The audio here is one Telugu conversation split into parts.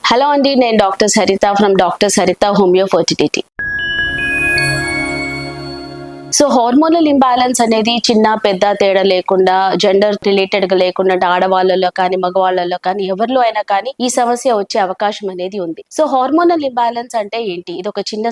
హలో అండి, నేను doctor Saritha from doctor Saritha homeo fertility. So hormonal imbalance అనేది చిన్న పెద్ద తేడా లేకుండా, జెండర్ రిలేటెడ్ గా లేకుండా, ఆడవాళ్ళలో కానీ మగవాళ్ళలో కానీ ఎవరిలో అయినా కానీ ఈ సమస్య వచ్చే అవకాశం అనేది ఉంది. సో హార్మోనల్ ఇంబ్యాలెన్స్ అంటే ఏంటి? ఇది ఒక చిన్న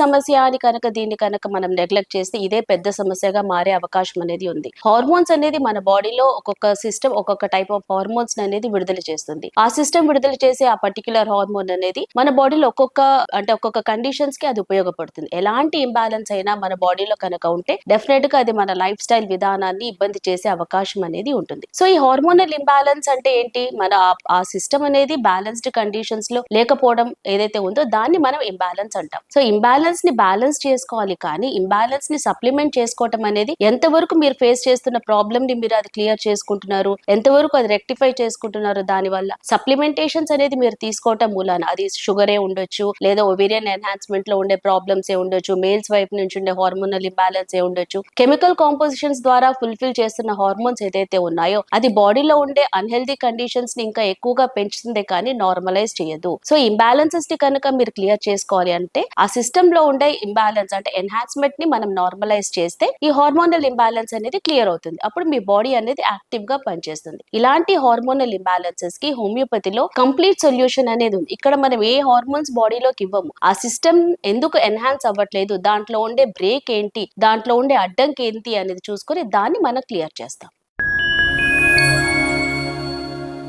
సమస్య అని దీన్ని కనుక మనం నెగ్లెక్ట్ చేస్తే ఇదే పెద్ద సమస్యగా మారే అవకాశం అనేది ఉంది. హార్మోన్స్ అనేది మన బాడీలో ఒక్కొక్క సిస్టమ్ ఒక్కొక్క టైప్ ఆఫ్ హార్మోన్స్ అనేది విడుదల చేస్తుంది. ఆ సిస్టమ్ విడుదల చేసే ఆ పర్టికులర్ హార్మోన్ అనేది మన బాడీలో ఒక్కొక్క కండిషన్స్ కి అది ఉపయోగపడుతుంది. ఎలాంటి ఇంబ్యాలెన్స్ అయినా మన బాడీలో కనుక ఉంటే డెఫినెట్ గా అది మన లైఫ్ స్టైల్ విధానాన్ని ఇబ్బంది చేసే అవకాశం అనేది ఉంటుంది. సో ఈ హార్మోనల్ ఇంబ్యాలెన్స్ అంటే ఏంటి? మన ఆ సిస్టమ్ అనేది బ్యాలెన్స్డ్ కండిషన్స్ లో లేకపోవడం ఏదైతే ఉందో దాన్ని మనం ఇంబ్యాలెన్స్ అంటాం. సో ఇంబ్యాలెన్స్ ని బ్యాలెన్స్ చేసుకోవాలి, కానీ ఇంబ్యాలెన్స్ ని సప్లిమెంట్ చేసుకోవటం అనేది ఎంతవరకు మీరు ఫేస్ చేస్తున్న ప్రాబ్లమ్ ని మీరు అది క్లియర్ చేసుకుంటున్నారు, ఎంతవరకు అది రెక్టిఫై చేసుకుంటున్నారు, దాని వల్ల సప్లిమెంటేషన్స్ అనేది మీరు తీసుకోవటం మూలాన అది షుగరే ఉండొచ్చు, లేదా ఒవేరియన్ ఎన్హాన్స్మెంట్ లో ఉండే ప్రాబ్లమ్స్ ఏ ఉండొచ్చు, మేల్స్ వైపు నుంచి ఉండే హార్మోనల్ ఇంబ్యాలెన్స్ ఏ ఉండొచ్చు, కెమికల్ కాంపోజిషన్స్ ద్వారా ఫుల్ఫిల్ చేస్తున్న హార్మోన్స్ ఏదైతే ఉన్నాయో అది బాడీలో ఉండే అన్హెల్దీ కండిషన్స్ ని ఇంకా ఎక్కువగా పెంచుతుంది, కానీ నార్మలైజ్ చేయదు. సో ఇంబ్యాలెన్సెస్ ని కనుక మీరు క్లియర్ చేసుకోవాలి అంటే ఆ సిస్టమ్ లో ఉండే ఇంబ్యాలెన్స్ అంటే ఎన్హాన్స్మెంట్ ని మనం నార్మలైజ్ చేస్తే ఈ హార్మోనల్ ఇంబ్యాలెన్స్ అనేది క్లియర్ అవుతుంది. అప్పుడు మీ బాడీ అనేది యాక్టివ్ గా పనిచేస్తుంది. ఇలాంటి హార్మోనల్ ఇంబ్యాలెన్సెస్ కి హోమియోపతిలో కంప్లీట్ సొల్యూషన్ అనేది ఉంది. ఇక్కడ మనం ఏ హార్మోన్స్ బాడీలోకి ఇవ్వము, ఆ సిస్టమ్ ఎందుకు ఎన్హాన్స్ అవ్వట్లేదు, దాంట్లో ఉండే బ్రేక్ ఏంటి, దాంట్లో ఉండే అడ్డంకి ఏంటి అనేది చూసుకొని దాన్ని మనం క్లియర్ చేస్తాం.